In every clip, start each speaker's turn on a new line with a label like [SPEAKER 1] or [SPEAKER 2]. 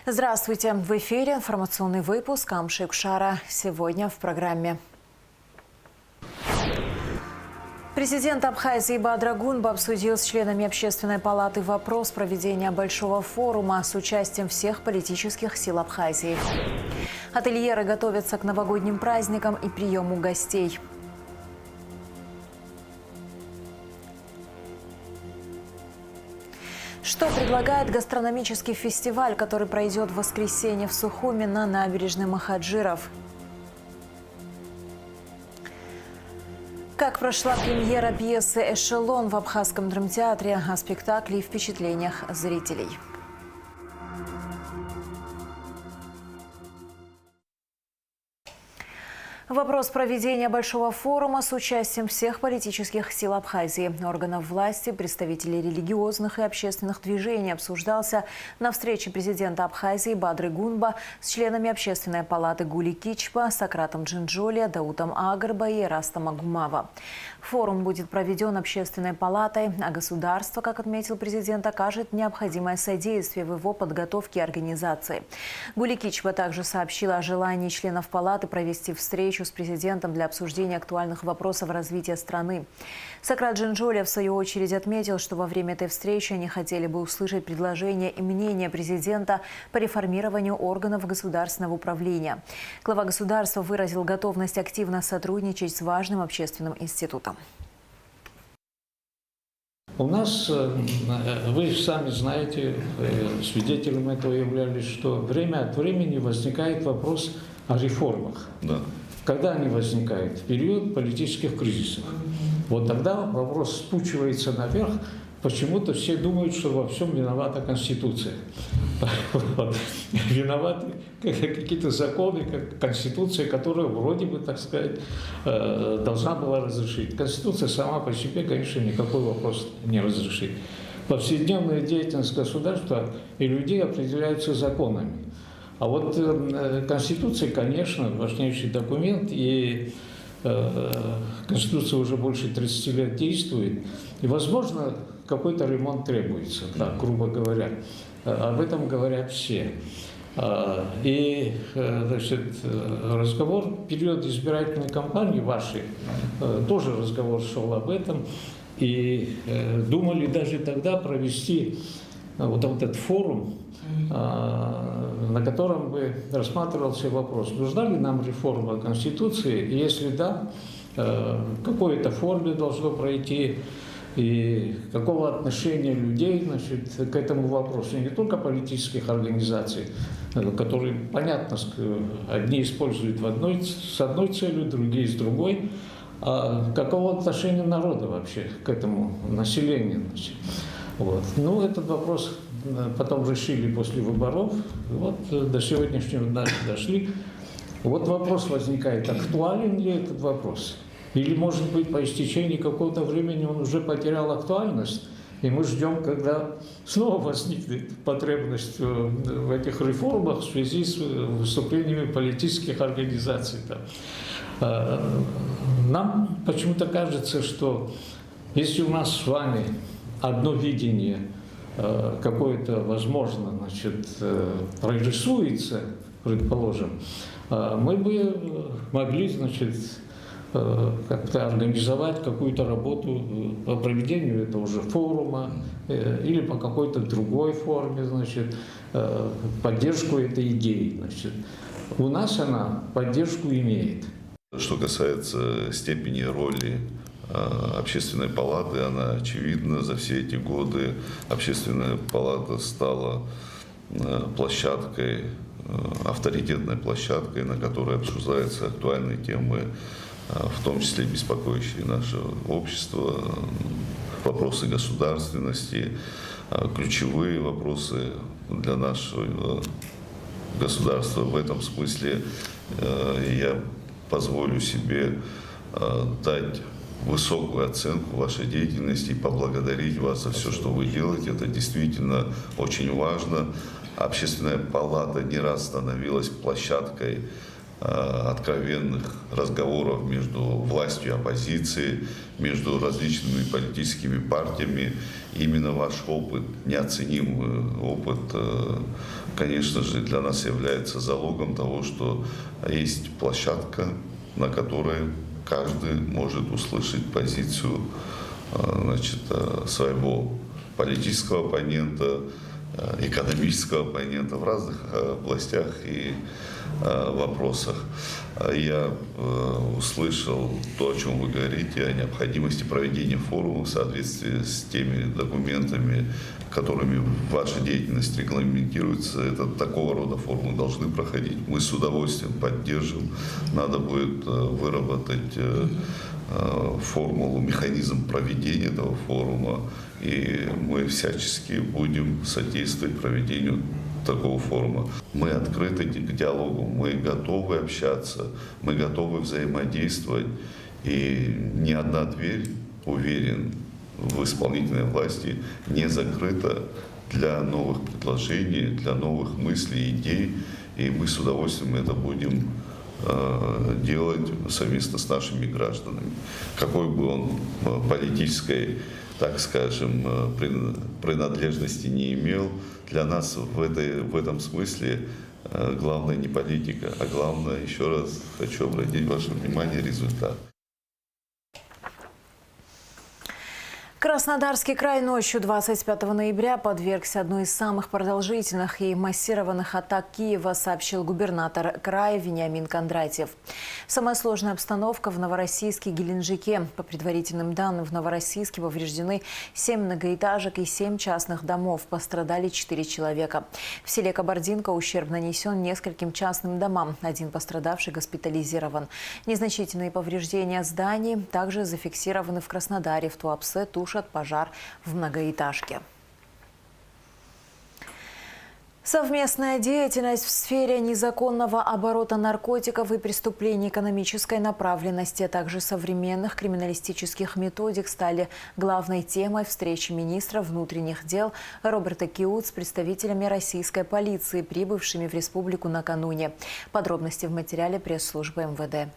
[SPEAKER 1] Здравствуйте! В эфире информационный выпуск Амши Кшара. Сегодня в программе. Президент Абхазии Бадыр Гунба обсудил с членами Общественной палаты вопрос проведения большого форума с участием всех политических сил Абхазии. Ательеры готовятся к новогодним праздникам и приему гостей. Что предлагает гастрономический фестиваль, который пройдет в воскресенье в Сухуми на набережной Махаджиров? Как прошла премьера пьесы «Эшелон» в Абхазском драмтеатре, о спектакле и впечатлениях зрителей. Вопрос проведения большого форума с участием всех политических сил Абхазии, органов власти, представителей религиозных и общественных движений обсуждался на встрече президента Абхазии Бадры Гунба с членами Общественной палаты Гули Кичпа, Сократом Джинджолия, Даутом Агарба и Растом Агумава. Форум будет проведен Общественной палатой, а государство, как отметил президент, окажет необходимое содействие в его подготовке и организации. Гули Кичпа также сообщила о желании членов палаты провести встречу с президентом для обсуждения актуальных вопросов развития страны. Сократ Джинджолия, в свою очередь, отметил, что во время этой встречи они хотели бы услышать предложения и мнения президента по реформированию органов государственного управления. Глава государства выразил готовность активно сотрудничать с важным общественным институтом.
[SPEAKER 2] У нас, вы сами знаете, свидетелем этого являлись, что время от времени возникает вопрос о реформах.
[SPEAKER 3] Да.
[SPEAKER 2] Когда они возникают? В период политических кризисов. Вот тогда вопрос спучивается наверх. Почему-то все думают, что во всем виновата Конституция. Виноваты какие-то законы, как Конституция, которая вроде бы, так сказать, должна была разрешить. Конституция сама по себе, конечно, никакой вопрос не разрешит. Повседневная деятельность государства и людей определяется законами. А вот Конституция, конечно, важнейший документ, и Конституция уже больше 30 лет действует, и, возможно, какой-то ремонт требуется, так, грубо говоря. Об этом говорят все. И, значит, разговор в период избирательной кампании вашей, тоже разговор шел об этом, и думали даже тогда провести вот этот форум, на котором бы рассматривался вопрос, нужна ли нам реформа Конституции, и если да, в какой-то форме должно пройти, и какого отношения людей, значит, к этому вопросу, не только политических организаций, которые, понятно, одни используют с одной целью, другие с другой, а какого отношения народа вообще к этому населению. Значит. Вот. Ну, этот вопрос потом решили после выборов, вот до сегодняшнего дня дошли. Вот вопрос возникает, актуален ли этот вопрос? Или, может быть, по истечении какого-то времени он уже потерял актуальность, и мы ждем, когда снова возникнет потребность в этих реформах в связи с выступлениями политических организаций. Нам почему-то кажется, что если у нас с вами одно видение какое-то, возможно, значит, прорисуется, предположим, мы бы могли, значит, как-то организовать какую-то работу по проведению этого же форума или по какой-то другой форме, значит, поддержку этой идеи. Значит. У нас она поддержку имеет.
[SPEAKER 3] Что касается степени роли Общественной палаты, она очевидна. За все эти годы Общественная палата стала площадкой, авторитетной площадкой, на которой обсуждаются актуальные темы, в том числе беспокоящие наше общество, вопросы государственности, ключевые вопросы для нашего государства. В этом смысле я позволю себе дать высокую оценку вашей деятельности и поблагодарить вас за все, что вы делаете. Это действительно очень важно. Общественная палата не раз становилась площадкой откровенных разговоров между властью и оппозицией, между различными политическими партиями. Именно ваш опыт, неоценимый опыт, конечно же, для нас является залогом того, что есть площадка, на которой каждый может услышать позицию, значит, своего политического оппонента, экономического оппонента в разных областях и вопросах. Я услышал то, о чем вы говорите, о необходимости проведения форума в соответствии с теми документами, которыми ваша деятельность регламентируется. Это такого рода форумы должны проходить. Мы с удовольствием поддержим. Надо будет выработать формулу, механизм проведения этого форума, и мы всячески будем содействовать проведению такого форума. Мы открыты к диалогу, мы готовы общаться, мы готовы взаимодействовать, и ни одна дверь, уверен, в исполнительной власти не закрыта для новых предложений, для новых мыслей, идей, и мы с удовольствием это будем делать совместно с нашими гражданами. Какой бы он политической, так скажем, принадлежности не имел, для нас в этом смысле главное не политика, а главное, еще раз хочу обратить ваше внимание, результат.
[SPEAKER 1] Краснодарский край ночью 25 ноября подвергся одной из самых продолжительных и массированных атак Киева, сообщил губернатор края Вениамин Кондратьев. Самая сложная обстановка в Новороссийске и Геленджике. По предварительным данным, в Новороссийске повреждены 7 многоэтажек и 7 частных домов. Пострадали 4 человека. В селе Кабардинка ущерб нанесен нескольким частным домам. Один пострадавший госпитализирован. Незначительные повреждения зданий также зафиксированы в Краснодаре. В Туапсе тушат пожар в многоэтажке. Совместная деятельность в сфере незаконного оборота наркотиков и преступлений экономической направленности, а также современных криминалистических методик стали главной темой встречи министра внутренних дел Роберта Киут с представителями российской полиции, прибывшими в республику накануне. Подробности в материале пресс-службы МВД.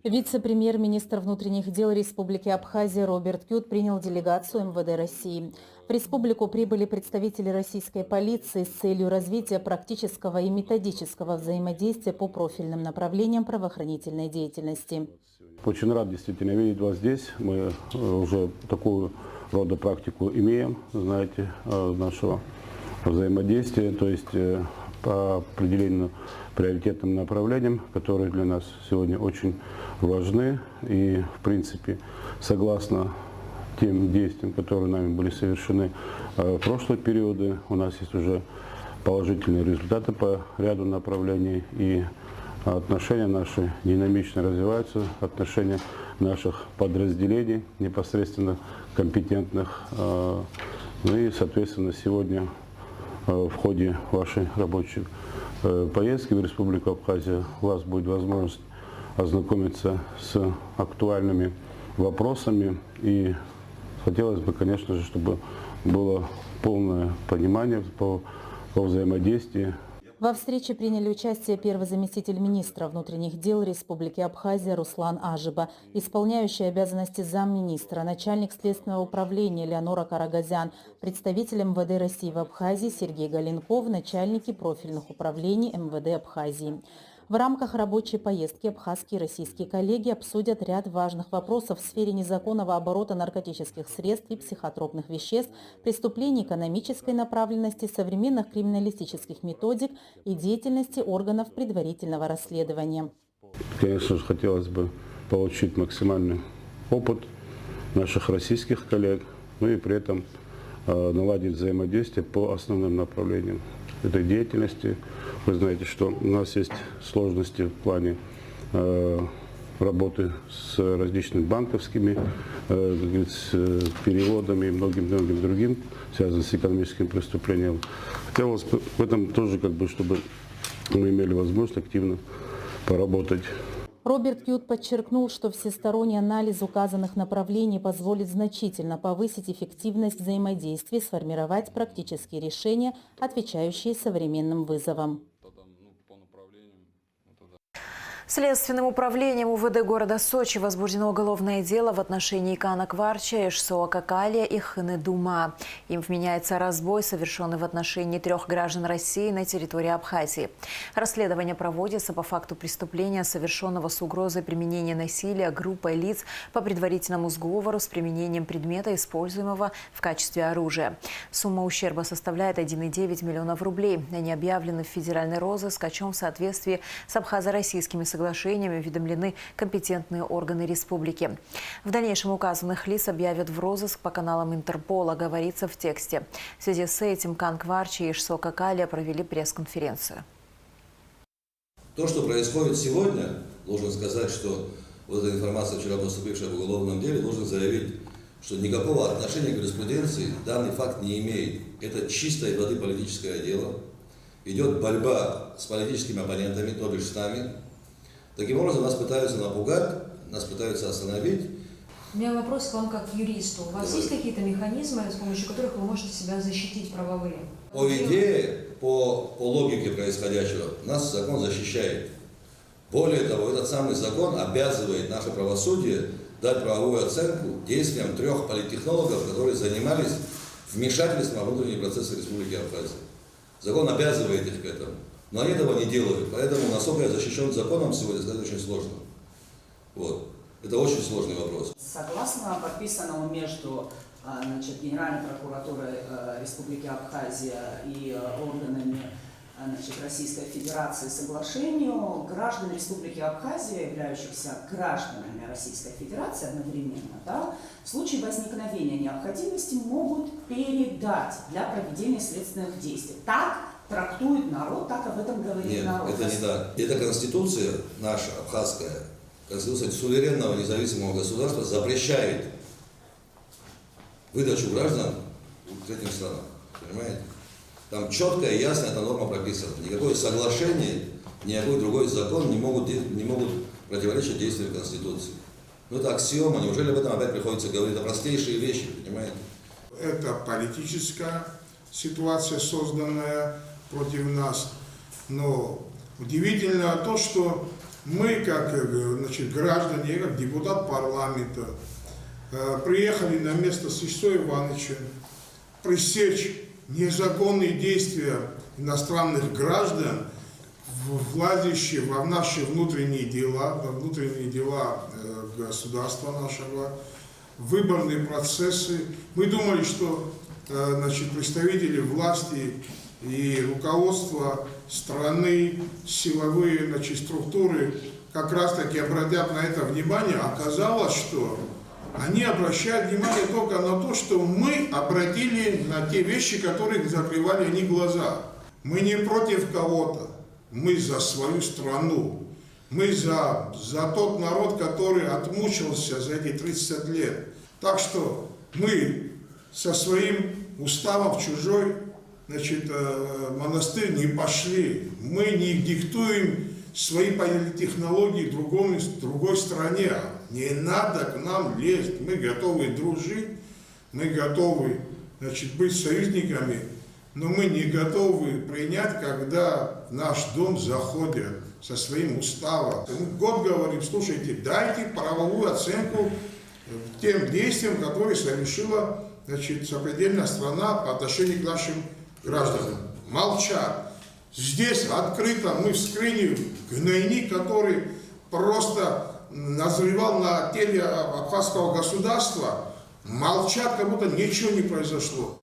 [SPEAKER 4] Вице-премьер-министр внутренних дел Республики Абхазия Роберт Киут принял делегацию МВД России. В республику прибыли представители российской полиции с целью развития практического и методического взаимодействия по профильным направлениям правоохранительной деятельности.
[SPEAKER 5] Очень рад действительно видеть вас здесь. Мы уже такую рода практику имеем, знаете, нашего взаимодействия, то есть по определению приоритетным направлениям, которые для нас сегодня очень важны. И, в принципе, согласно тем действиям, которые нами были совершены в прошлые периоды, у нас есть уже положительные результаты по ряду направлений, и отношения наши динамично развиваются, отношения наших подразделений, непосредственно компетентных. Ну и, соответственно, сегодня в ходе вашей рабочей поездки в Республику Абхазия у вас будет возможность ознакомиться с актуальными вопросами. И хотелось бы, конечно же, чтобы было полное понимание по взаимодействию.
[SPEAKER 4] Во встрече приняли участие первый заместитель министра внутренних дел Республики Абхазия Руслан Ажиба, исполняющий обязанности замминистра, начальник следственного управления Леонора Карагазян, представитель МВД России в Абхазии Сергей Галенков, начальники профильных управлений МВД Абхазии. В рамках рабочей поездки абхазские и российские коллеги обсудят ряд важных вопросов в сфере незаконного оборота наркотических средств и психотропных веществ, преступлений экономической направленности, современных криминалистических методик и деятельности органов предварительного расследования.
[SPEAKER 5] Конечно же, хотелось бы получить максимальный опыт наших российских коллег, ну и при этом наладить взаимодействие по основным направлениям этой деятельности. Вы знаете, что у нас есть сложности в плане работы с различными банковскими переводами и многим другим, связанным с экономическим преступлением. Хотелось бы в этом тоже, чтобы мы имели возможность активно поработать.
[SPEAKER 4] Роберт Киут подчеркнул, что всесторонний анализ указанных направлений позволит значительно повысить эффективность взаимодействия и сформировать практические решения, отвечающие современным вызовам.
[SPEAKER 1] Следственным управлением УВД города Сочи возбуждено уголовное дело в отношении Кана Кварча, Ишсоа Какалия и Хны Дума. Им вменяется разбой, совершенный в отношении 3 граждан России на территории Абхазии. Расследование проводится по факту преступления, совершенного с угрозой применения насилия группой лиц по предварительному сговору с применением предмета, используемого в качестве оружия. Сумма ущерба составляет 1,9 миллионов рублей. Они объявлены в федеральный розыск, о чем в соответствии с абхазо-российскими соглашениями уведомлены компетентные органы республики. В дальнейшем указанных лиц объявят в розыск по каналам Интерпола, говорится в тексте. В связи с этим Кан Кварч и Ишсоа Какалия провели пресс-конференцию.
[SPEAKER 6] То, что происходит сегодня, должен сказать, что вот эта информация, вчера поступившая в уголовном деле, должен заявить, что никакого отношения к юриспруденции данный факт не имеет. Это чистой воды политическое дело. Идет борьба с политическими оппонентами, то бишь с нами. Таким образом, нас пытаются напугать, нас пытаются остановить.
[SPEAKER 7] У меня вопрос к вам как к юристу. У вас есть какие-то механизмы, с помощью которых вы можете себя защитить правовые?
[SPEAKER 6] По идее, по логике происходящего, нас закон защищает. Более того, этот самый закон обязывает наше правосудие дать правовую оценку действиям 3 политтехнологов, которые занимались вмешательством во внутренние процессы Республики Абхазия. Закон обязывает их к этому, но они этого не делают. Поэтому, насколько я защищен законом сегодня, сказать очень сложно. Вот. Это очень сложный вопрос.
[SPEAKER 8] Согласно подписанному между Генеральной прокуратурой Республики Абхазия и органами Российской Федерации соглашению, граждан Республики Абхазия, являющихся гражданами Российской Федерации одновременно, в случае возникновения необходимости могут передать для проведения следственных действий. Так трактует народ, так об этом говорит народ.
[SPEAKER 6] Нет, это не так. Это Конституция наша, абхазская, Конституция суверенного независимого государства запрещает выдачу граждан третьим странам. Понимаете? Там четко и ясно эта норма прописана. Никакое соглашение, никакой другой закон не могут противоречить действию Конституции. Ну это аксиома, неужели об этом опять приходится говорить? Это простейшие вещи, понимаете?
[SPEAKER 9] Это политическая ситуация, созданная против нас. Но удивительно то, что мы, как граждане, как депутат парламента, приехали на место с Ишсоем Ивановичем пресечь незаконные действия иностранных граждан, влазящие в наши внутренние дела государства нашего, выборные процессы. Мы думали, что представители власти и руководство страны, силовые структуры как раз-таки обратят на это внимание. Оказалось, что они обращают внимание только на то, что мы обратили на те вещи, которые закрывали они глаза. Мы не против кого-то, мы за свою страну, мы за тот народ, который отмучился за эти 30 лет. Так что мы со своим уставом в чужой монастырь не пошли. Мы не диктуем свои политтехнологии другой стране. Не надо к нам лезть. Мы готовы дружить, мы готовы быть союзниками, но мы не готовы принять, когда в наш дом заходят со своим уставом. Мы год говорим, слушайте, дайте правовую оценку тем действиям, которые совершила сопредельная страна по отношению к нашим гражданам. Молчат. Здесь открыто мы вскрыли гнойник, который просто назревал на теле абхазского государства. Молчат, как будто ничего не произошло.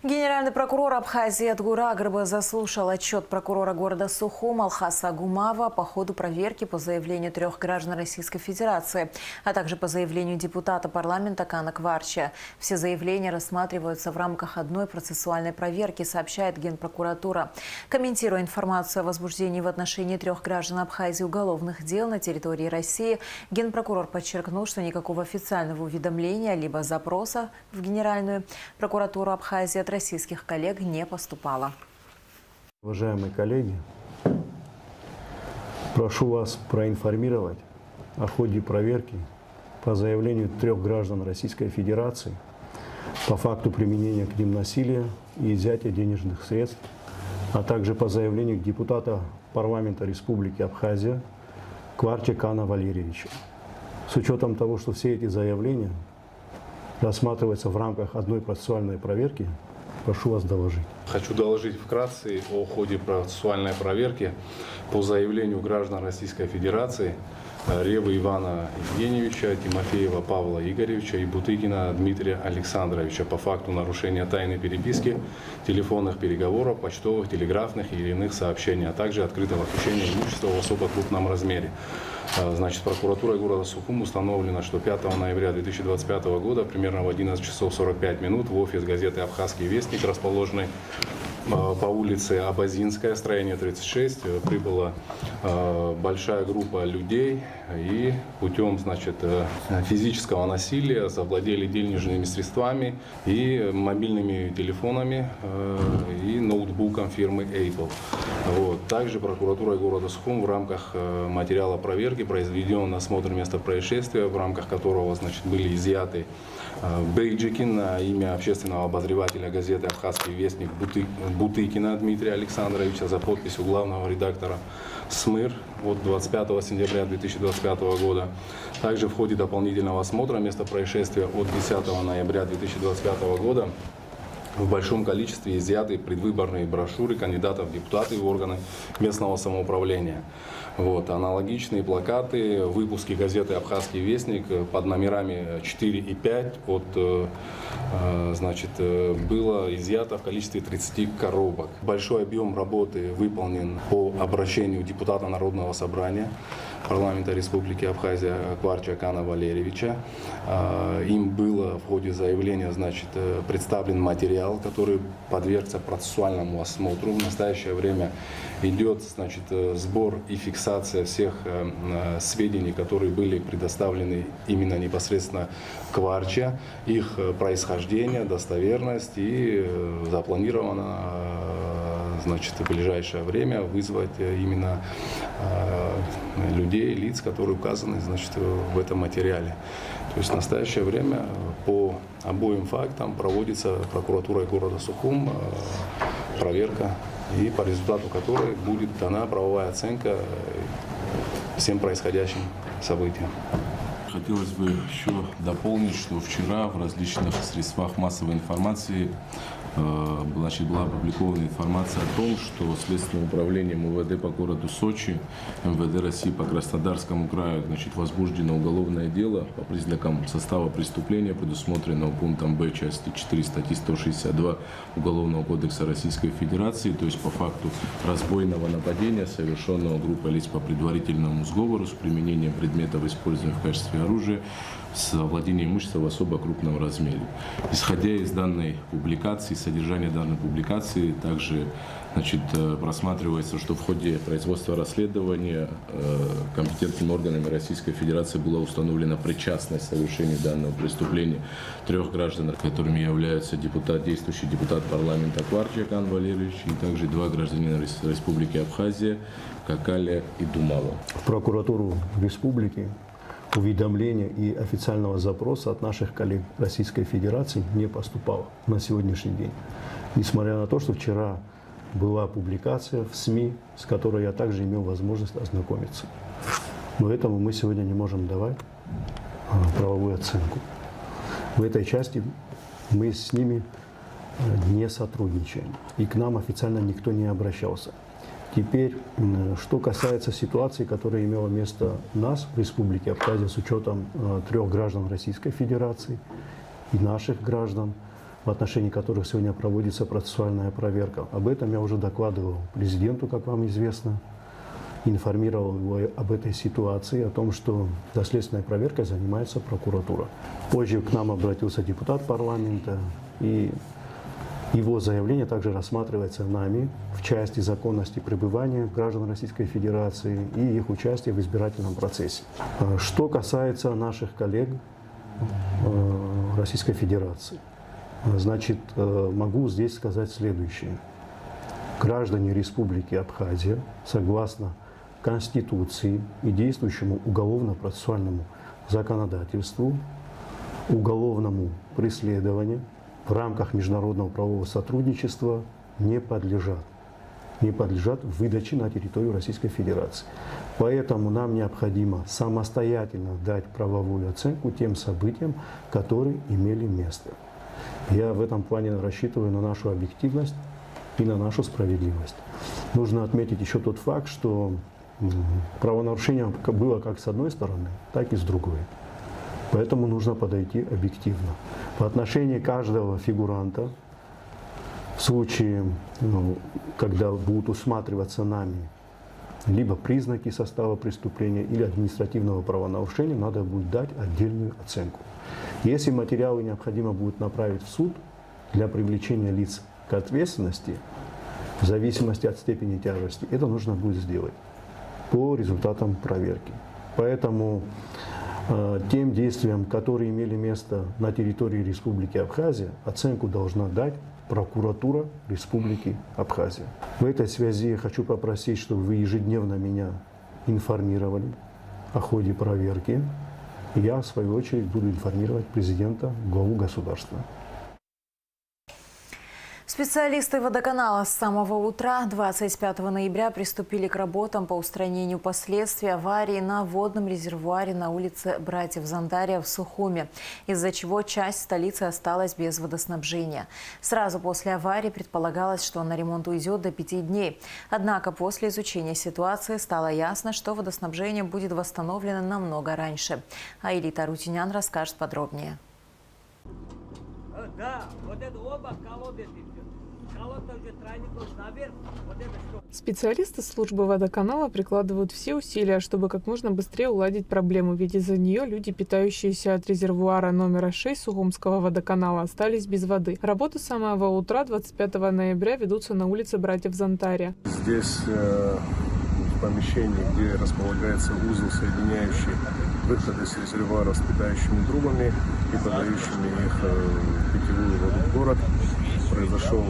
[SPEAKER 1] Генеральный прокурор Абхазии Эдгур Агрба заслушал отчет прокурора города Сухум Алхаса Агумава по ходу проверки по заявлению 3 граждан Российской Федерации, а также по заявлению депутата парламента Кана Кварча. Все заявления рассматриваются в рамках одной процессуальной проверки, сообщает Генпрокуратура. Комментируя информацию о возбуждении в отношении 3 граждан Абхазии уголовных дел на территории России, Генпрокурор подчеркнул, что никакого официального уведомления либо запроса в Генеральную прокуратуру Абхазии от российских коллег не поступало.
[SPEAKER 10] Уважаемые коллеги, прошу вас проинформировать о ходе проверки по заявлению 3 граждан Российской Федерации по факту применения к ним насилия и изъятия денежных средств а также по заявлению депутата парламента Республики Абхазия Кварчакана Валерьевича. С учетом того, что все эти заявления рассматриваются в рамках одной процессуальной проверки, прошу вас доложить.
[SPEAKER 11] Хочу доложить вкратце о ходе процессуальной проверки по заявлению граждан Российской Федерации Ревы Ивана Евгеньевича, Тимофеева Павла Игоревича и Бутыкина Дмитрия Александровича по факту нарушения тайной переписки, телефонных переговоров, почтовых, телеграфных и иных сообщений, а также открытого хищения имущества в особо крупном размере. Значит, прокуратурой города Сухум установлено, что 5 ноября 2025 года, примерно в 11 часов 45 минут, в офис газеты «Абхазский вестник», расположенный по улице Абазинская, строение 36, прибыла большая группа людей и путем, значит, физического насилия завладели денежными средствами и мобильными телефонами и ноутбуком фирмы Apple. Вот. Также прокуратурой города Сухум в рамках материала проверки произведен осмотр места происшествия, в рамках которого, значит, были изъяты бейджики на имя общественного обозревателя газеты «Абхазский вестник» Бутыкина Дмитрия Александровича за подписью главного редактора СМИР от 25 сентября 2025 года. Также в ходе дополнительного осмотра места происшествия от 10 ноября 2025 года в большом количестве изъяты предвыборные брошюры кандидатов в депутаты в органы местного самоуправления. Вот, аналогичные плакаты, выпуски газеты «Абхазский вестник» под номерами 4 и 5 значит, было изъято в количестве 30 коробок. Большой объем работы выполнен по обращению депутата Народного собрания парламента Республики Абхазия Кварчакана Валерьевича. Им было в ходе заявления, значит, представлен материал, который подвергся процессуальному осмотру. В настоящее время идет, значит, сбор и фиксация всех сведений, которые были предоставлены именно непосредственно Кварча, их происхождение, достоверность, и запланировано, значит, в ближайшее время вызвать именно людей, лиц, которые указаны, значит, в этом материале. То есть в настоящее время по обоим фактам проводится прокуратурой города Сухум проверка, и по результату которой будет дана правовая оценка всем происходящим событиям.
[SPEAKER 12] Хотелось бы еще дополнить, что вчера в различных средствах массовой информации значит, была опубликована информация о том, что Следственным управлением УВД по городу Сочи, МВД России по Краснодарскому краю, значит, возбуждено уголовное дело по признакам состава преступления, предусмотренного пунктом Б части 4 статьи 162 Уголовного кодекса Российской Федерации, то есть по факту разбойного нападения, совершенного группой лиц по предварительному сговору с применением предметов, используемых в качестве оружия, с владением имущества в особо крупном размере. Исходя из данной публикации, содержания данной публикации, также, значит, просматривается, что в ходе производства расследования компетентными органами Российской Федерации была установлена причастность к совершению данного преступления 3 граждан, которыми являются действующий депутат парламента Кварчакан Валерьевич и также 2 гражданина Республики Абхазия Какаля и Думала.
[SPEAKER 10] В прокуратуру республики уведомления и официального запроса от наших коллег Российской Федерации не поступало на сегодняшний день. Несмотря на то, что вчера была публикация в СМИ, с которой я также имел возможность ознакомиться. Но этому мы сегодня не можем давать правовую оценку. В этой части мы с ними не сотрудничаем. И к нам официально никто не обращался. Теперь, что касается ситуации, которая имела место у нас в Республике Абхазия с учетом 3 граждан Российской Федерации и наших граждан, в отношении которых сегодня проводится процессуальная проверка. Об этом я уже докладывал президенту, как вам известно, информировал его об этой ситуации, о том, что доследственной проверкой занимается прокуратура. Позже к нам обратился депутат парламента, и его заявление также рассматривается нами в части законности пребывания граждан Российской Федерации и их участия в избирательном процессе. Что касается наших коллег Российской Федерации, значит, могу здесь сказать следующее. Граждане Республики Абхазия, согласно Конституции и действующему уголовно-процессуальному законодательству, уголовному преследованию в рамках международного правового сотрудничества не подлежат. не подлежат выдаче на территорию Российской Федерации. Поэтому нам необходимо самостоятельно дать правовую оценку тем событиям, которые имели место. Я в этом плане рассчитываю на нашу объективность и на нашу справедливость. Нужно отметить еще тот факт, что правонарушение было как с одной стороны, так и с другой. Поэтому нужно подойти объективно. По отношению каждого фигуранта, в случае, когда будут усматриваться нами либо признаки состава преступления или административного правонарушения, надо будет дать отдельную оценку. Если материалы необходимо будет направить в суд для привлечения лиц к ответственности, в зависимости от степени тяжести, это нужно будет сделать по результатам проверки. Поэтому тем действиям, которые имели место на территории Республики Абхазия, оценку должна дать прокуратура Республики Абхазия. В этой связи я хочу попросить, чтобы вы ежедневно меня информировали о ходе проверки. Я, в свою очередь, буду информировать президента, главу государства.
[SPEAKER 1] Специалисты водоканала с самого утра 25 ноября приступили к работам по устранению последствий аварии на водном резервуаре на улице Братьев Зандария в Сухуме, из-за чего часть столицы осталась без водоснабжения. Сразу после аварии предполагалось, что на ремонт уйдет до 5 дней. Однако после изучения ситуации стало ясно, что водоснабжение будет восстановлено намного раньше. Аэлита Арутюнян расскажет подробнее.
[SPEAKER 13] Да, вот это оба колодцы.
[SPEAKER 14] Специалисты службы водоканала прикладывают все усилия, чтобы как можно быстрее уладить проблему, ведь из-за нее люди, питающиеся от резервуара номера 6 Сухумского водоканала, остались без воды. Работы с самого утра 25 ноября ведутся на улице Братьев Зандария.
[SPEAKER 15] Здесь в помещении, где располагается узел, соединяющий выходы с резервуара с питающими трубами и подающими их питьевую воду в город, произошел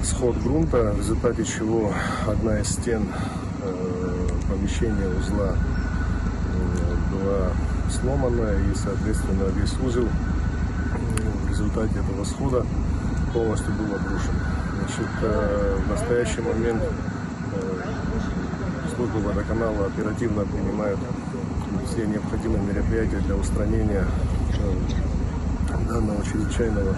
[SPEAKER 15] сход грунта, в результате чего одна из стен помещения узла была сломана, и, соответственно, весь узел в результате этого схода полностью был обрушен. В настоящий момент служба водоканала оперативно принимает все необходимые мероприятия для устранения данного чрезвычайного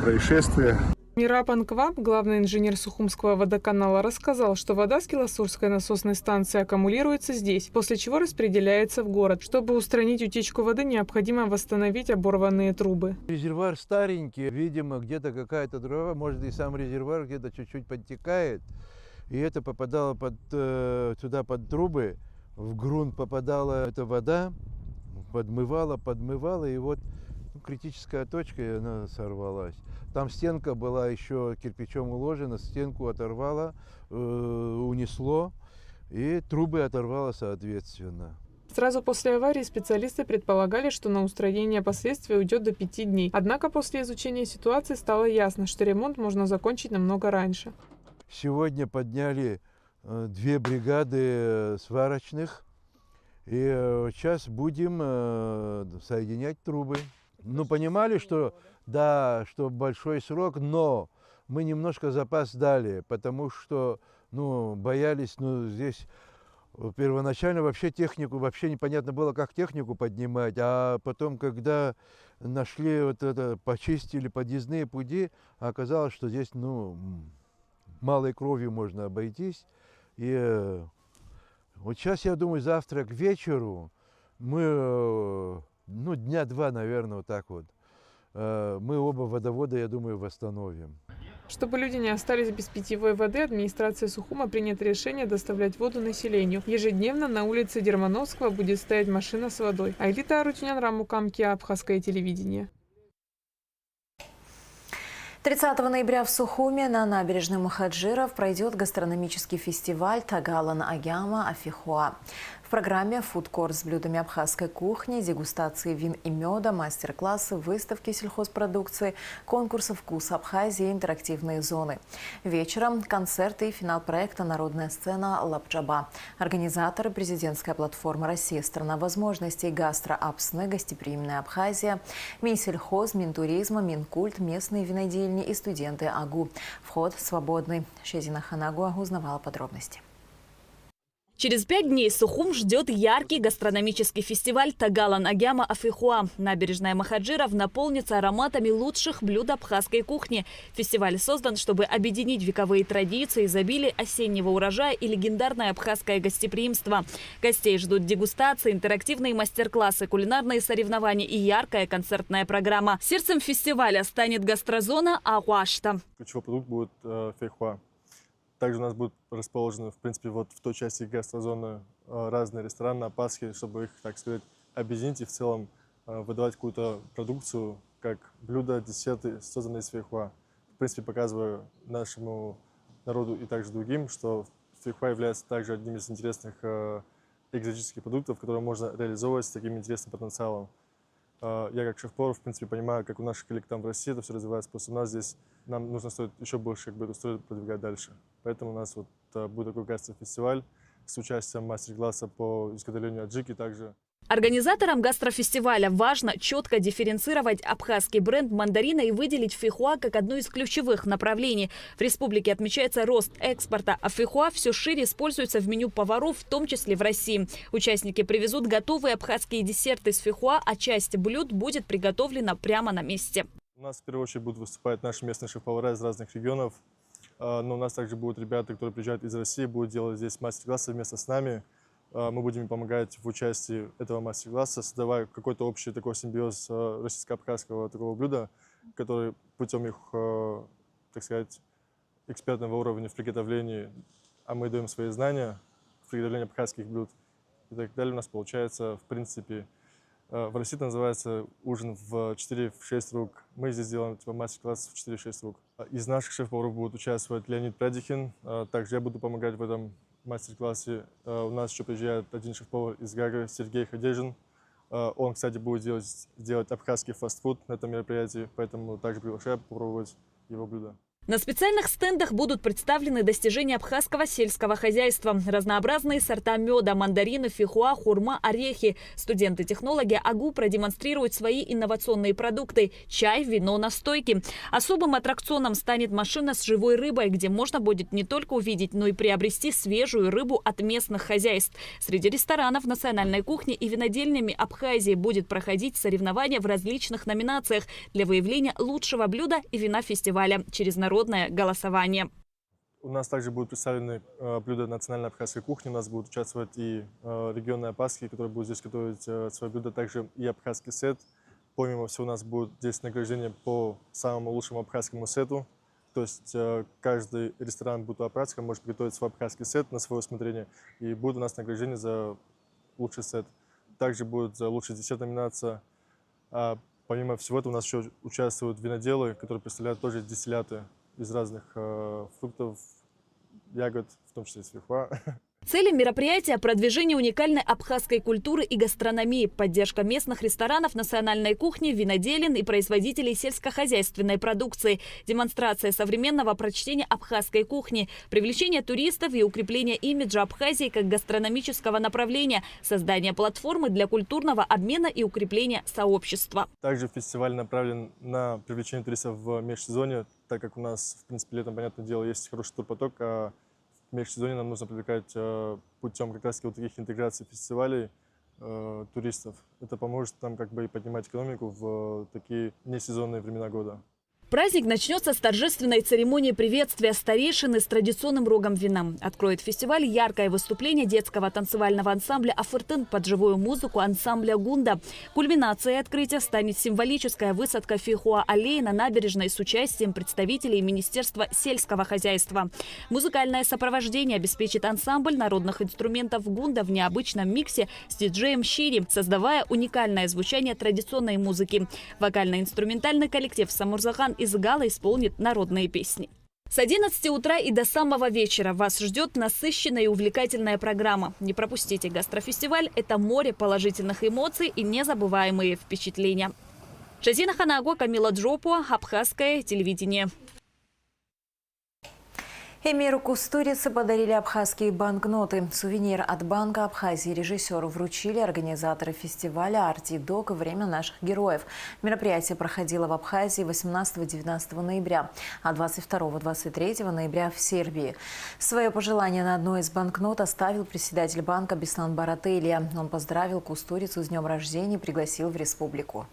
[SPEAKER 15] происшествия.
[SPEAKER 14] Мирапан Квап, главный инженер Сухумского водоканала, рассказал, что вода с Киласурской насосной станции аккумулируется здесь, после чего распределяется в город. Чтобы устранить утечку воды, необходимо восстановить оборванные трубы.
[SPEAKER 16] Резервуар старенький, видимо, где-то какая-то дрова, может и сам резервуар где-то чуть-чуть подтекает, и это попадало туда под трубы, в грунт попадала эта вода, подмывала, и вот критическая точка, и она сорвалась. Там стенка была еще кирпичом уложена, стенку оторвало, унесло, и трубы оторвало соответственно.
[SPEAKER 14] Сразу после аварии специалисты предполагали, что на устранение последствий уйдет до 5 дней. Однако после изучения ситуации стало ясно, что ремонт можно закончить намного раньше.
[SPEAKER 16] Сегодня подняли 2 бригады сварочных, и сейчас будем соединять трубы. Ну, понимали, что да, что большой срок, но мы немножко запас дали, потому что, боялись, здесь первоначально вообще технику, вообще непонятно было, как технику поднимать, а потом, когда нашли почистили подъездные пути, оказалось, что здесь, малой кровью можно обойтись. И вот сейчас, я думаю, завтра к вечеру мы, дня 2, наверное, вот так вот, мы оба водовода, я думаю, восстановим.
[SPEAKER 14] Чтобы люди не остались без питьевой воды, администрация Сухума принято решение доставлять воду населению. Ежедневно на улице Дермановского будет стоять машина с водой. Аэлита Арутюнян, Рамукамки, Абхазское телевидение.
[SPEAKER 1] 30 ноября в Сухуме на набережной Мухаджиров пройдет гастрономический фестиваль «Тагалан Агяма Афихуа». В В программе «Фудкорт» с блюдами абхазской кухни, дегустации вин и меда, мастер-классы, выставки сельхозпродукции, конкурсы «Вкус Абхазии», интерактивные зоны. Вечером концерты и финал проекта «Народная сцена Лабджаба». Организаторы – президентская платформа «Россия. Страна возможностей», гастроапсны, гостеприимная Абхазия, Минсельхоз, Минтуризма, Минкульт, местные винодельни и студенты АГУ. Вход свободный. Шезина Ханагуа узнавала подробности.
[SPEAKER 17] Через 5 дней Сухум ждет яркий гастрономический фестиваль «Тагалан Агяма Афихуа». Набережная Махаджиров наполнится ароматами лучших блюд абхазской кухни. Фестиваль создан, чтобы объединить вековые традиции, изобилие осеннего урожая и легендарное абхазское гостеприимство. Гостей ждут дегустации, интерактивные мастер-классы, кулинарные соревнования и яркая концертная программа. Сердцем фестиваля станет гастрозона Агуашта.
[SPEAKER 18] Ключевой продукт будет фейхуа. Также у нас будут расположены, в принципе, вот в той части гастрозоны разные рестораны на Пасхе, чтобы их, так сказать, объединить и в целом выдавать какую-то продукцию, как блюда, десерты, созданные из фейхуа. В принципе, показываю нашему народу и также другим, что фейхуа является также одним из интересных экзотических продуктов, которые можно реализовывать с таким интересным потенциалом. Я как шеф-повар, в принципе, понимаю, как у наших коллег там в России это все развивается. Просто у нас здесь нам нужно стоит еще больше эту историю продвигать дальше. Поэтому у нас вот будет такой гастрофестиваль с участием мастер-класса по изготовлению аджики также.
[SPEAKER 17] Организаторам гастрофестиваля важно четко дифференцировать абхазский бренд мандарина и выделить фейхуа как одно из ключевых направлений. В республике отмечается рост экспорта, а фейхуа все шире используется в меню поваров, в том числе в России. Участники привезут готовые абхазские десерты из фейхуа, а часть блюд будет приготовлена прямо на месте.
[SPEAKER 18] У нас в первую очередь будут выступать наши местные шеф-повара из разных регионов, но у нас также будут ребята, которые приезжают из России, будут делать здесь мастер-классы вместе с нами. Мы будем помогать в участии этого мастер-класса, создавая какой-то общий такой симбиоз российско-абхазского такого блюда, который путем их, так сказать, экспертного уровня в приготовлении, а мы даем свои знания в приготовлении абхазских блюд и так далее. У нас получается, в принципе, в России это называется ужин в 4-6 рук. Мы здесь делаем мастер-класс в 4-6 рук. Из наших шеф-поваров будет участвовать Леонид Прадихин, также я буду помогать в этом мастер-классе. У нас еще приезжает один шеф-повар из Гагры, Сергей Хадежин. Он, кстати, будет делать абхазский фастфуд на этом мероприятии, поэтому также приглашаю попробовать его блюда.
[SPEAKER 17] На специальных стендах будут представлены достижения абхазского сельского хозяйства. Разнообразные сорта меда, мандарины, фейхуа, хурма, орехи. Студенты-технологи АГУ продемонстрируют свои инновационные продукты – чай, вино, настойки. Особым аттракционом станет машина с живой рыбой, где можно будет не только увидеть, но и приобрести свежую рыбу от местных хозяйств. Среди ресторанов национальной кухни и винодельнями Абхазии будет проходить соревнования в различных номинациях для выявления лучшего блюда и вина фестиваля через народное голосование.
[SPEAKER 18] У нас также будут представлены блюда национальной абхазской кухни. У нас будут участвовать и регионы Пасхи, которые будут здесь готовить свои блюда, также и абхазский сет. Помимо всего, у нас будет здесь награждение по самому лучшему абхазскому сету. То есть каждый ресторан будет абхазский, может приготовить свой абхазский сет на свое усмотрение. И будет у нас награждение за лучший сет. Также будет за лучший десерт номинация. Помимо всего этого, у нас еще участвуют виноделы, которые представляют тоже дистилляты из разных фруктов, ягод, в том числе из фейхуа.
[SPEAKER 17] Цели мероприятия – продвижение уникальной абхазской культуры и гастрономии, поддержка местных ресторанов, национальной кухни, виноделин и производителей сельскохозяйственной продукции, демонстрация современного прочтения абхазской кухни, привлечение туристов и укрепление имиджа Абхазии как гастрономического направления, создание платформы для культурного обмена и укрепления сообщества.
[SPEAKER 18] Также фестиваль направлен на привлечение туристов в межсезонье, так как у нас, в принципе, летом, понятное дело, есть хороший турпоток, а в межсезонье нам нужно привлекать путем как раз вот таких интеграций фестивалей туристов. Это поможет нам как бы и поднимать экономику в такие несезонные времена года.
[SPEAKER 17] Праздник начнется с торжественной церемонии приветствия старейшины с традиционным рогом вина. Откроет фестиваль яркое выступление детского танцевального ансамбля «Афыртын» под живую музыку ансамбля «Гунда». Кульминацией открытия станет символическая высадка фейхуа-аллеи на набережной с участием представителей Министерства сельского хозяйства. Музыкальное сопровождение обеспечит ансамбль народных инструментов «Гунда» в необычном миксе с диджеем Шири, создавая уникальное звучание традиционной музыки. Вокально-инструментальный коллектив «Самурзахан» из Гала исполнит народные песни. С 11 утра и до самого вечера вас ждет насыщенная и увлекательная программа. Не пропустите гастрофестиваль – это море положительных эмоций и незабываемые впечатления. Жазина Ханаго, Камила Джопуа, Абхазское телевидение.
[SPEAKER 1] Эмиру Кустурице подарили абхазские банкноты. Сувенир от Банка Абхазии режиссеру вручили организаторы фестиваля «Арт-и-Док. Время наших героев». Мероприятие проходило в Абхазии 18-19 ноября, а 22-23 ноября в Сербии. Свое пожелание на одной из банкнот оставил председатель банка Беслан Барателия. Он поздравил Кустурицу с днем рождения и пригласил в республику.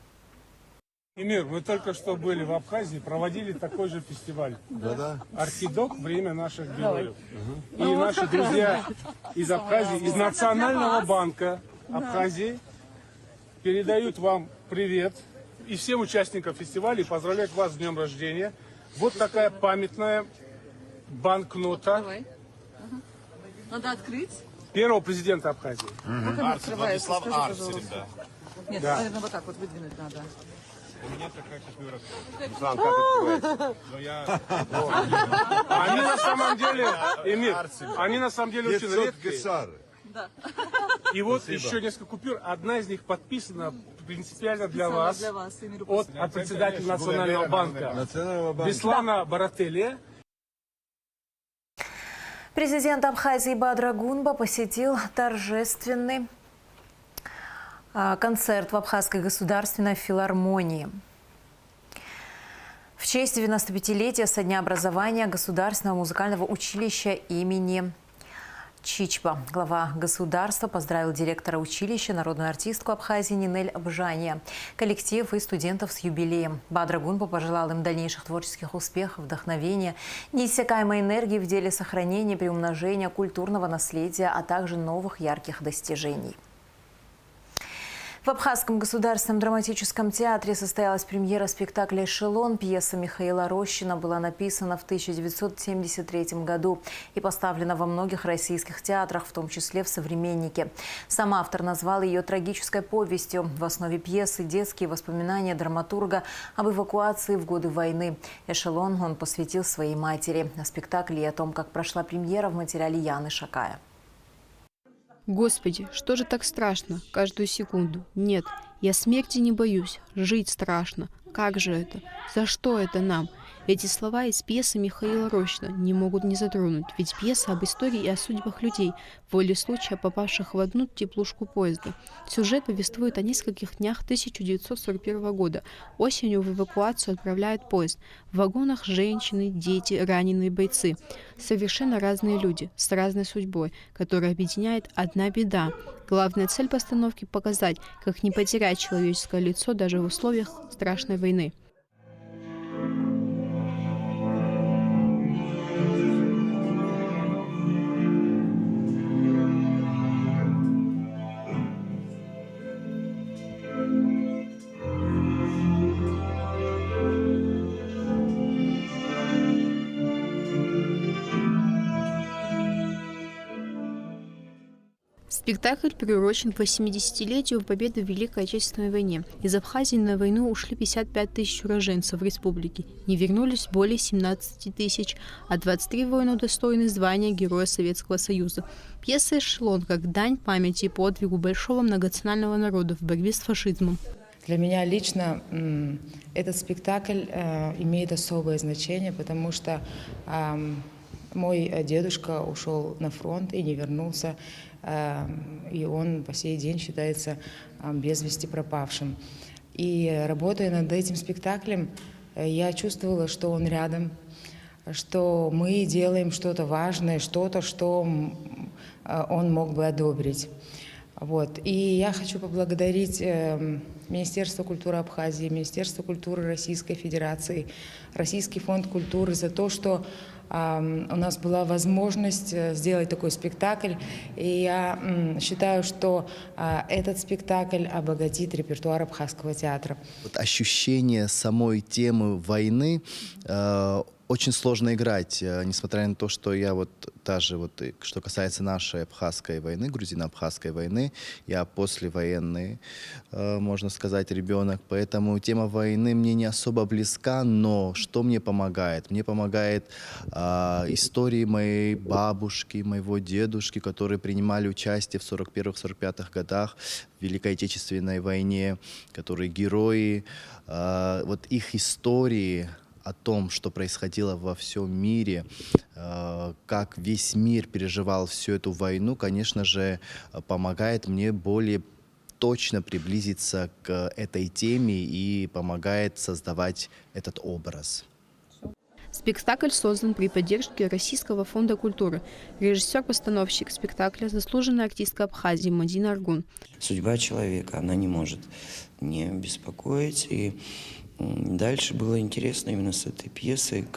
[SPEAKER 19] Эмир, мы только что были в Абхазии, проводили такой же фестиваль. Да-да. «Арт-и-Док. Время наших героев». И наши друзья из Абхазии, из Национального банка Абхазии передают вам привет. И всем участникам фестиваля поздравляют вас с днем рождения. Вот такая памятная банкнота.
[SPEAKER 20] Надо открыть.
[SPEAKER 19] Первого президента Абхазии.
[SPEAKER 20] Владислав Арц, ребята. Нет,
[SPEAKER 19] Да.
[SPEAKER 20] наверное, вот так вот выдвинуть надо.
[SPEAKER 19] У меня такая купюра. Они на самом деле, Эмир, они на самом деле очень редкие.
[SPEAKER 20] Да.
[SPEAKER 19] И вот еще несколько купюр. Одна из них подписана принципиально для вас от председателя Национального банка Беслана Барателия.
[SPEAKER 1] Президент Абхазии Бадра Гунба посетил торжественный концерт в Абхазской государственной филармонии. В честь 95-летия со дня образования Государственного музыкального училища имени Чичпа. Глава государства поздравил директора училища, народную артистку Абхазии Нинель Бжания, коллектив и студентов с юбилеем. Бадра Гунба пожелал им дальнейших творческих успехов, вдохновения, неиссякаемой энергии в деле сохранения, приумножения культурного наследия, а также новых ярких достижений. В Абхазском государственном драматическом театре состоялась премьера спектакля «Эшелон». Пьеса Михаила Рощина была написана в 1973 году и поставлена во многих российских театрах, в том числе в «Современнике». Сам автор назвал ее трагической повестью. В основе пьесы детские воспоминания драматурга об эвакуации в годы войны. «Эшелон» он посвятил своей матери. О спектакле и о том, как прошла премьера, в материале Яны Шакая.
[SPEAKER 21] Господи, что же так страшно каждую секунду? Нет, я смерти не боюсь, жить страшно. Как же это? За что это нам? Эти слова из пьесы Михаила Рощина не могут не затронуть, ведь пьеса об истории и о судьбах людей, воле случая попавших в одну теплушку поезда. Сюжет повествует о нескольких днях 1941 года. Осенью в эвакуацию отправляют поезд. В вагонах женщины, дети, раненые бойцы. Совершенно разные люди, с разной судьбой, которая объединяет одна беда. Главная цель постановки – показать, как не потерять человеческое лицо даже в условиях страшной войны. Спектакль приурочен к 80-летию победы в Великой Отечественной войне. Из Абхазии на войну ушли 55 тысяч уроженцев республики. Не вернулись более 17 тысяч, а 23 воина удостоены звания Героя Советского Союза. Пьеса «Эшелон» как дань памяти и подвигу большого многонационального народа в борьбе с фашизмом.
[SPEAKER 22] Для меня лично этот спектакль имеет особое значение, потому что мой дедушка ушел на фронт и не вернулся, и он по сей день считается без вести пропавшим. И работая над этим спектаклем, я чувствовала, что он рядом, что мы делаем что-то важное, что-то, что он мог бы одобрить. Вот. И я хочу поблагодарить Министерство культуры Абхазии, Министерство культуры Российской Федерации, Российский фонд культуры за то, что у нас была возможность сделать такой спектакль. И я считаю, что этот спектакль обогатит репертуар Абхазского театра.
[SPEAKER 2] Ощущение самой темы войны очень сложно играть, несмотря на то, что я что касается нашей абхазской войны, грузино-абхазской войны, я послевоенный, можно сказать, ребенок, поэтому тема войны мне не особо близка, но что мне помогает? Мне помогает истории моей бабушки, моего дедушки, которые принимали участие в 41-45 годах в Великой Отечественной войне, которые герои, вот их истории о том, что происходило во всем мире, как весь мир переживал всю эту войну, конечно же, помогает мне более точно приблизиться к этой теме и помогает создавать этот образ.
[SPEAKER 21] Спектакль создан при поддержке Российского фонда культуры. Режиссер-постановщик спектакля – заслуженная артистка Абхазии Мадина Аргун.
[SPEAKER 3] Судьба человека, она не может не беспокоить. И дальше было интересно именно с этой пьесой,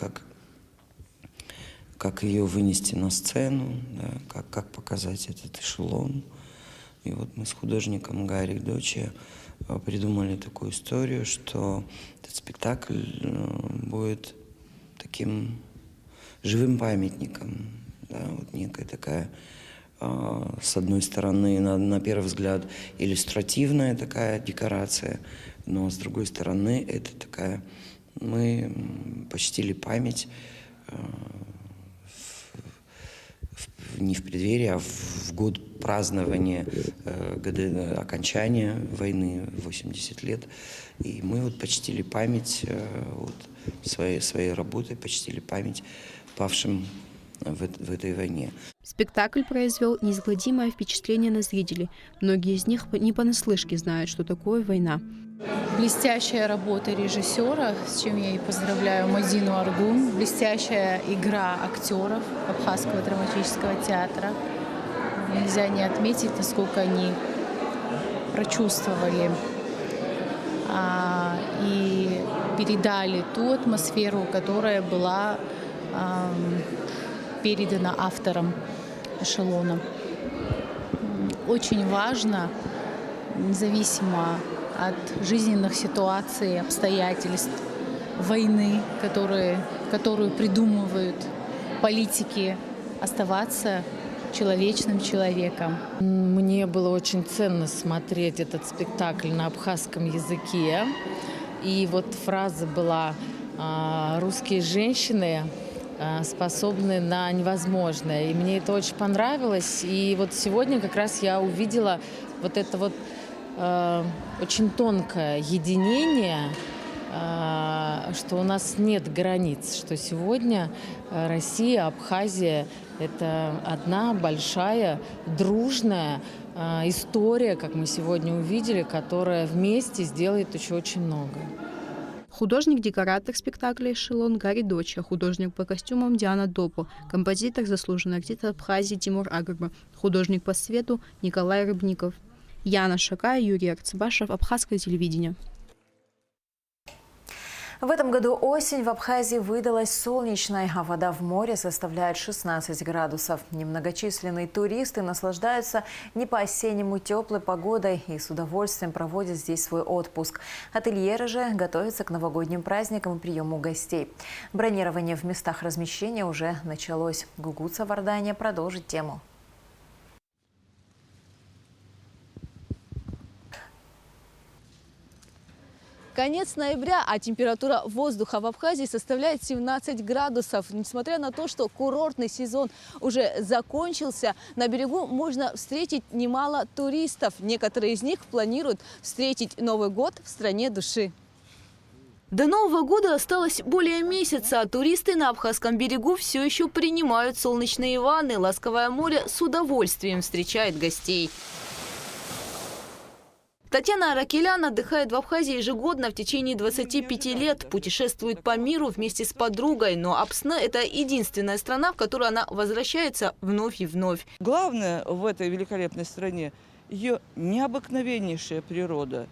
[SPEAKER 3] как ее вынести на сцену, да, как показать этот эшелон. И вот мы с художником Гарри Дочи придумали такую историю, что этот спектакль будет таким живым памятником, да, вот некая такая, с одной стороны, на первый взгляд, иллюстративная такая декорация, но с другой стороны, это такая, мы почтили память не в преддверии, а в год празднования года окончания войны, 80 лет. И мы вот почтили память вот, своей работой, почтили память павшим в этой войне.
[SPEAKER 21] Спектакль произвел неизгладимое впечатление на зрителей. Многие из них не понаслышке знают, что такое война.
[SPEAKER 23] Блестящая работа режиссера, с чем я и поздравляю Мадину Аргун. Блестящая игра актеров Абхазского драматического театра. Нельзя не отметить, насколько они прочувствовали и передали ту атмосферу, которая была передана автором эшелона. Очень важно, независимо от жизненных ситуаций, обстоятельств, войны, которую придумывают политики, оставаться человечным человеком.
[SPEAKER 24] Мне было очень ценно смотреть этот спектакль на абхазском языке. И вот фраза была «Русские женщины способны на невозможное». И мне это очень понравилось. И вот сегодня как раз я увидела вот это вот очень тонкое единение, что у нас нет границ, что сегодня Россия, Абхазия – это одна большая, дружная история, как мы сегодня увидели, которая вместе сделает еще очень много.
[SPEAKER 21] Художник-декоратор спектакля «Эшелон» Гарри Дочи, художник по костюмам Диана Допо, композитор, заслуженный артист Абхазии Тимур Агрба, художник по свету Николай Рыбников. Яна Шакая, Юрий Арцебашев, Абхазское телевидение.
[SPEAKER 1] В этом году осень в Абхазии выдалась солнечной, а вода в море составляет 16 градусов. Немногочисленные туристы наслаждаются не по-осеннему теплой погодой и с удовольствием проводят здесь свой отпуск. Ательеры же готовятся к новогодним праздникам и приему гостей. Бронирование в местах размещения уже началось. Гугут Савардания продолжит тему.
[SPEAKER 25] Конец ноября, а температура воздуха в Абхазии составляет 17 градусов. Несмотря на то, что курортный сезон уже закончился, на берегу можно встретить немало туристов. Некоторые из них планируют встретить Новый год в стране души. До Нового года осталось более месяца, а туристы на Абхазском берегу все еще принимают солнечные ванны. Ласковое море с удовольствием встречает гостей. Татьяна Аракелян отдыхает в Абхазии ежегодно в течение 25 лет. Путешествует по миру вместе с подругой. Но Абсне – это единственная страна, в которую она возвращается вновь и вновь.
[SPEAKER 26] Главное в этой великолепной стране – ее необыкновеннейшая природа.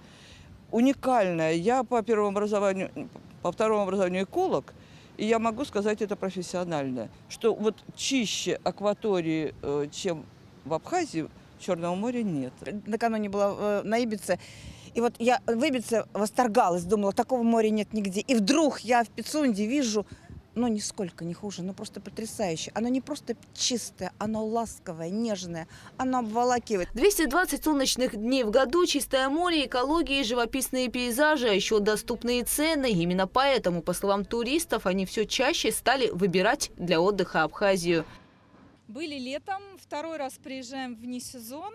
[SPEAKER 26] Уникальная. Я по второму образованию эколог. И я могу сказать это профессионально, что вот чище акватории, чем в Абхазии, Черного моря нет.
[SPEAKER 4] Накануне была на Ибице, и вот я в Ибице восторгалась, думала, такого моря нет нигде. И вдруг я в Пицунде вижу, ну, нисколько не хуже, но просто потрясающе. Оно не просто чистое, оно ласковое, нежное, оно обволакивает.
[SPEAKER 25] 220 солнечных дней в году, чистое море, экология, живописные пейзажи, а еще доступные цены. Именно поэтому, по словам туристов, они все чаще стали выбирать для отдыха Абхазию.
[SPEAKER 5] Были летом, второй раз приезжаем вне сезон.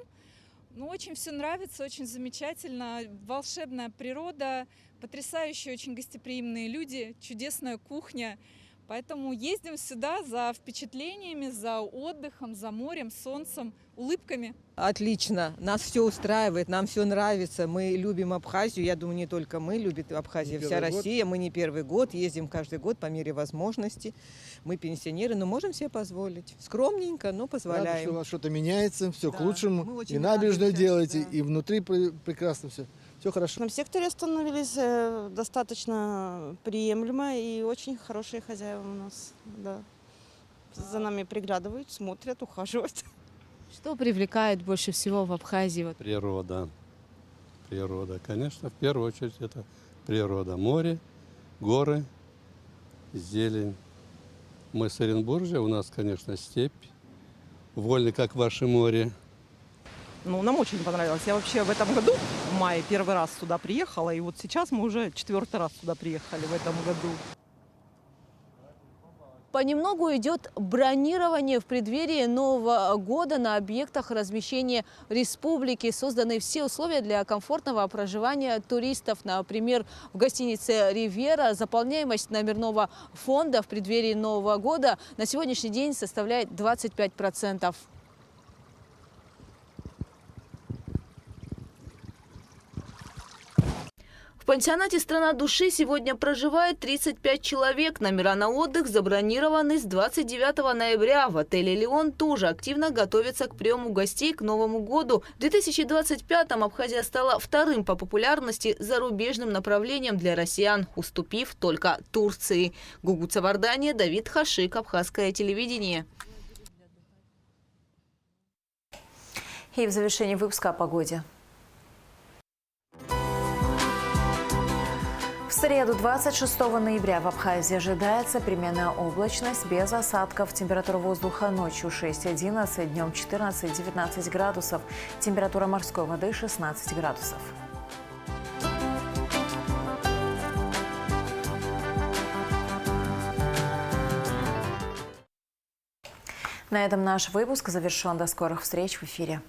[SPEAKER 5] Ну, очень все нравится, очень замечательно. Волшебная природа, потрясающие, очень гостеприимные люди, чудесная кухня. Поэтому ездим сюда за впечатлениями, за отдыхом, за морем, солнцем, улыбками.
[SPEAKER 6] Отлично, нас все устраивает, нам все нравится. Мы любим Абхазию, я думаю, не только мы, любит Абхазия, вся Россия. Мы не первый год, ездим каждый год по мере возможности. Мы пенсионеры, но можем себе позволить. Скромненько, но позволяем.
[SPEAKER 7] Рада, что у вас что-то меняется, все к лучшему. И
[SPEAKER 6] рады
[SPEAKER 7] набережную
[SPEAKER 6] сейчас,
[SPEAKER 7] делаете, и внутри прекрасно все. Все хорошо.
[SPEAKER 8] В этом секторе остановились достаточно приемлемо и очень хорошие хозяева у нас. Да. За нами приглядывают, смотрят, ухаживают.
[SPEAKER 25] Что привлекает больше всего в Абхазии?
[SPEAKER 9] Природа. Природа. Конечно, в первую очередь это природа. Море, горы, зелень. Мы с Оренбуржья, у нас, конечно, степь. Вольно, как ваше море.
[SPEAKER 27] Ну, нам очень понравилось. Я вообще в этом году, в мае, первый раз сюда приехала. И вот сейчас мы уже 4-й раз сюда приехали в этом году.
[SPEAKER 25] Понемногу идет бронирование в преддверии Нового года на объектах размещения республики. Созданы все условия для комфортного проживания туристов. Например, в гостинице «Ривьера» заполняемость номерного фонда в преддверии Нового года на сегодняшний день составляет 25%. В пансионате «Страна души» сегодня проживает 35 человек. Номера на отдых забронированы с 29 ноября. В отеле «Леон» тоже активно готовятся к приему гостей к Новому году. В 2025-м Абхазия стала вторым по популярности зарубежным направлением для россиян, уступив только Турции. Гугут Савардания, Давид Хашик, Абхазское телевидение. И в завершении выпуска о погоде. В среду 26 ноября в Абхазии ожидается переменная облачность без осадков. Температура воздуха ночью 6-11, днем 14-19 градусов. Температура морской воды 16 градусов. На этом наш выпуск завершен. До скорых встреч в эфире.